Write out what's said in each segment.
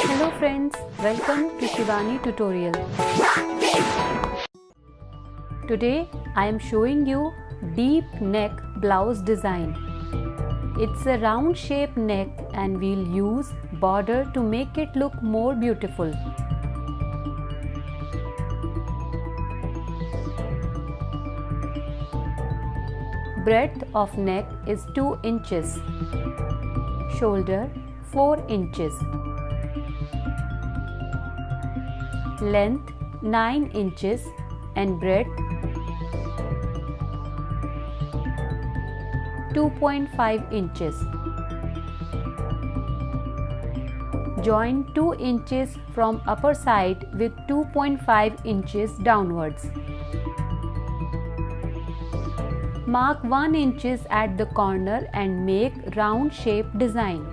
Hello friends, welcome to Shivani tutorial. Today I am showing you deep neck blouse design. It's a round shape neck and we'll use border to make it look more beautiful. Breadth of neck is 2 inches. Shoulder 4 inches. Length 9 inches and breadth 2.5 inches. Join 2 inches from upper side with 2.5 inches downwards. Mark 1 inches at the corner and make round shape design.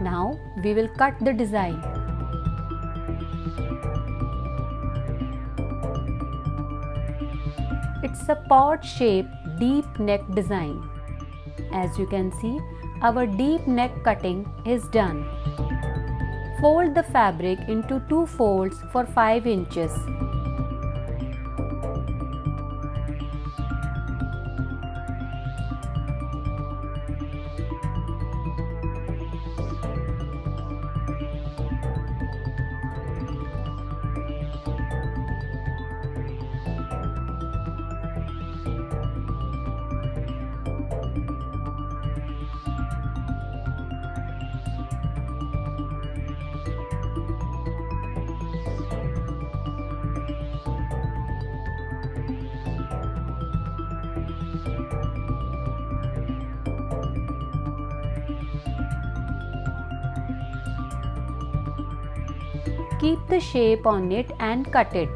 Now we will cut the design. It's a pod shape deep neck design. As you can see, our deep neck cutting is done. Fold the fabric into 2 folds for 5 inches. Keep the shape on it and cut it.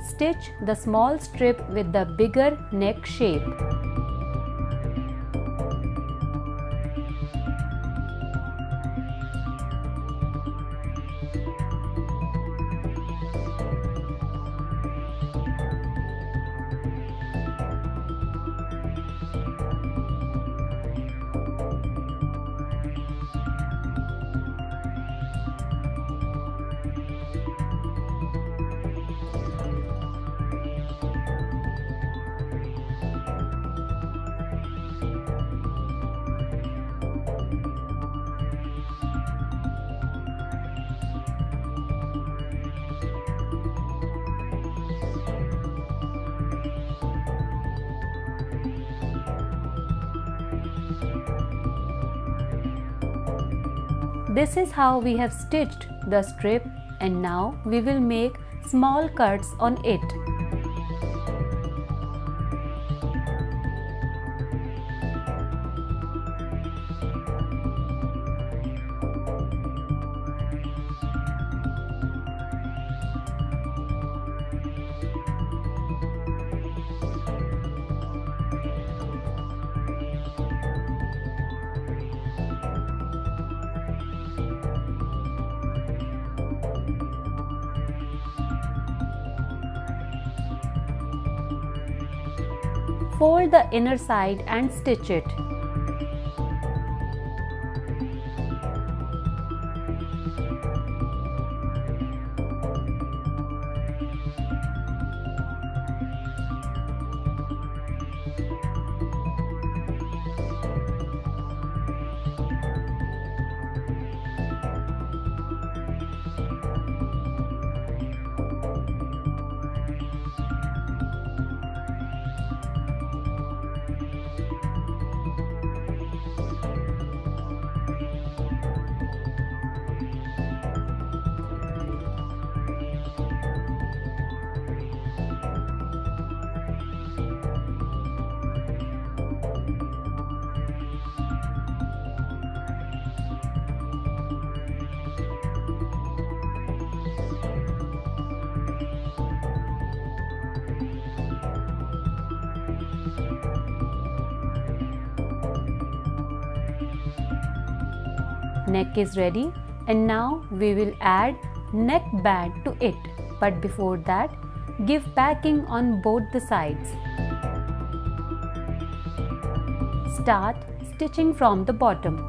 Stitch the small strip with the bigger neck shape. This is how we have stitched the strip, and now we will make small cuts on it. Fold the inner side and stitch it. Neck is ready, and now we will add neck band to it. But before that, give backing on both the sides. Start stitching from the bottom.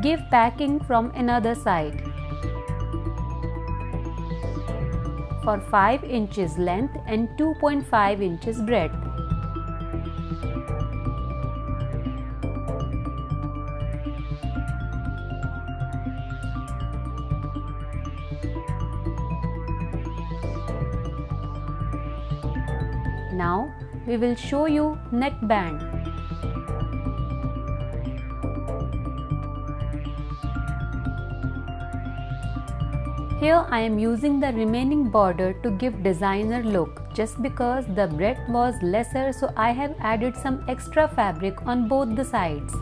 Give backing from another side. For 5 inches length and 2.5 inches breadth. Now we will show you neck band. Here I am using the remaining border to give designer look. Just because the breadth was lesser, so I have added some extra fabric on both the sides.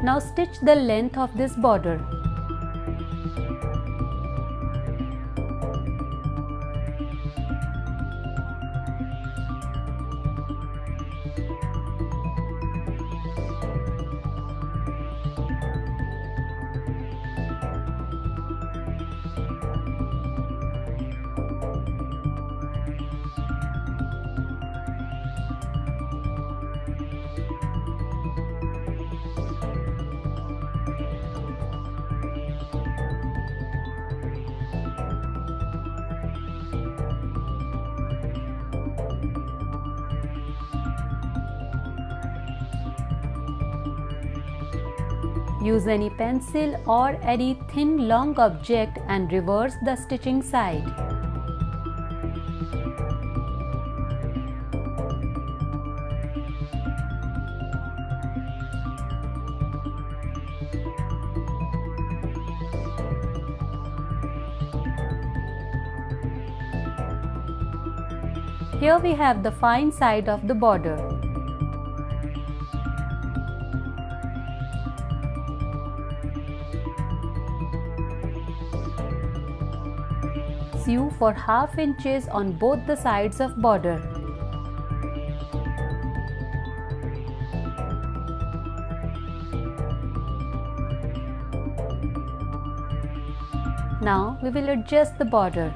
Now stitch the length of this border. Use any pencil or any thin long object and reverse the stitching side. Here we have the fine side of the border. Sew for ½ inches on both the sides of border. Now we will adjust the border.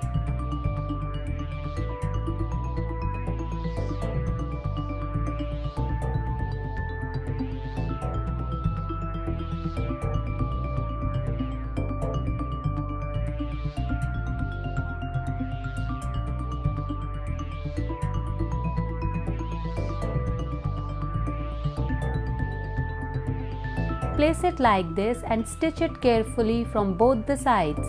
Place it like this and stitch it carefully from both the sides.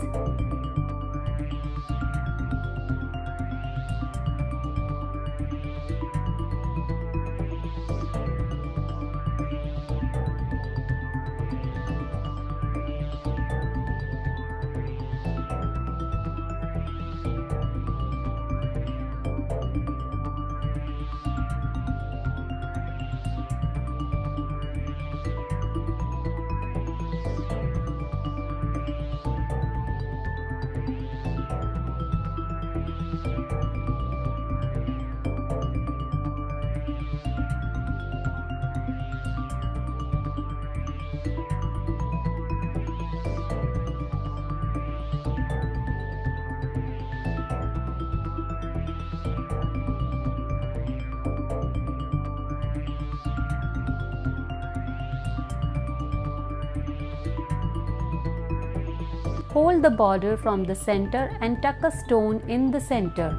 Hold the border from the center and tuck a stone in the center.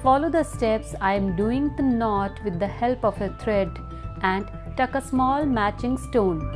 Follow the steps I am doing the knot with the help of a thread and tuck a small matching stone.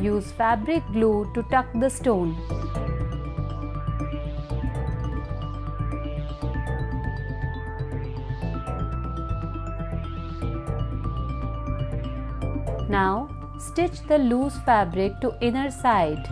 Use fabric glue to tuck the stone. Now, stitch the loose fabric to inner side.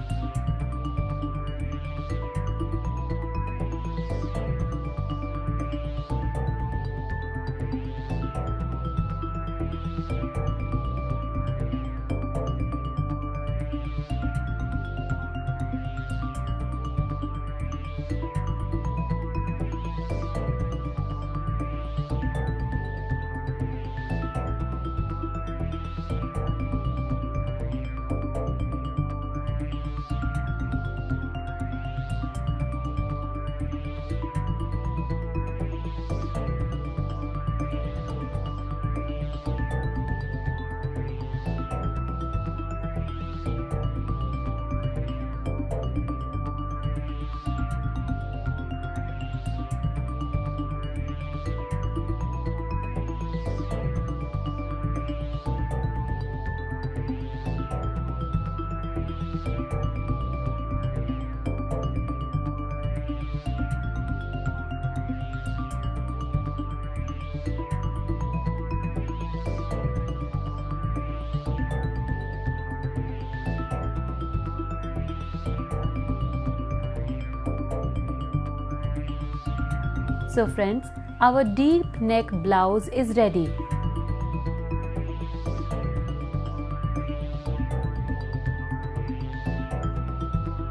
So friends, our deep neck blouse is ready.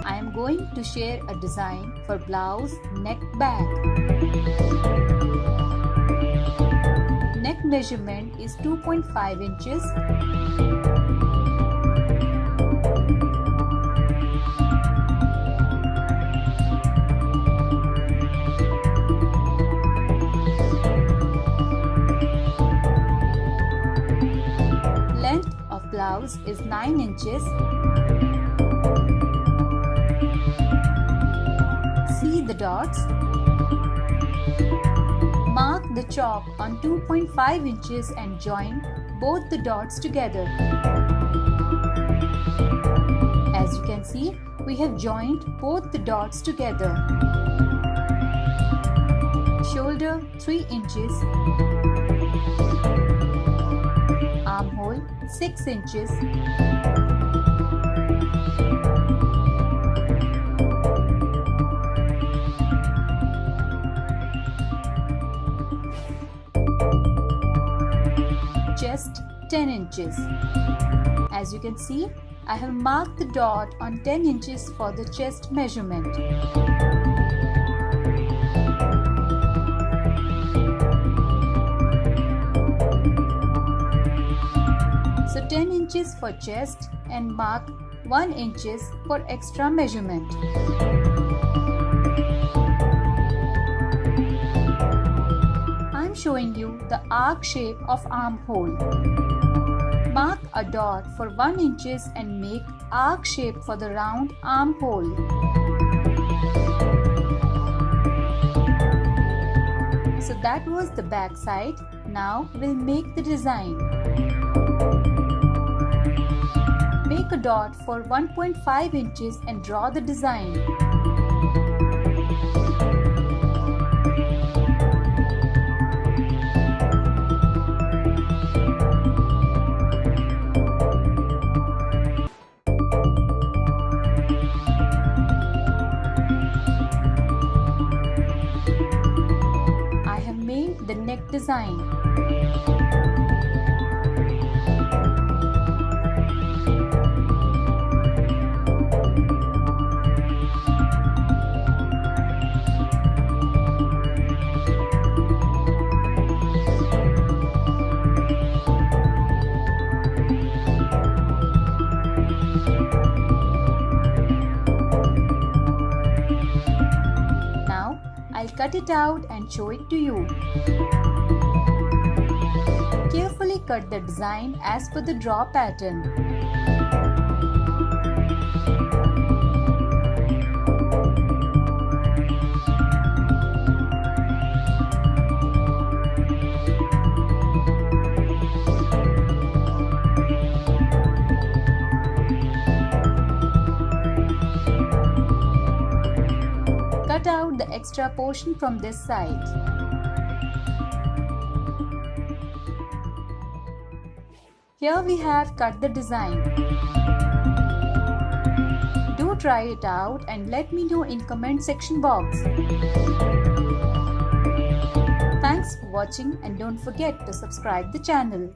I am going to share a design for blouse neck bag. Neck measurement is 2.5 inches. Length of blouse is 9 inches. See the dots. Mark the chalk on 2.5 inches and join both the dots together. As you can see, we have joined both the dots together. Shoulder 3 inches. Armhole 6 inches. Chest 10 inches. As you can see, I have marked the dot on 10 inches for the chest measurement. So 10 inches for chest and mark 1 inches for extra measurement. I'm showing you the arc shape of armhole. Mark a dot for 1 inches and make arc shape for the round armhole. So that was the back side. Now we'll make the design. Make a dot for 1.5 inches and draw the design. I have made the neck design. I'll cut it out and show it to you. Carefully cut the design as per the draw pattern. Cut out the extra portion from this side. Here we have cut the design. Do try it out and let me know in comment section box. Thanks for watching and don't forget to subscribe the channel.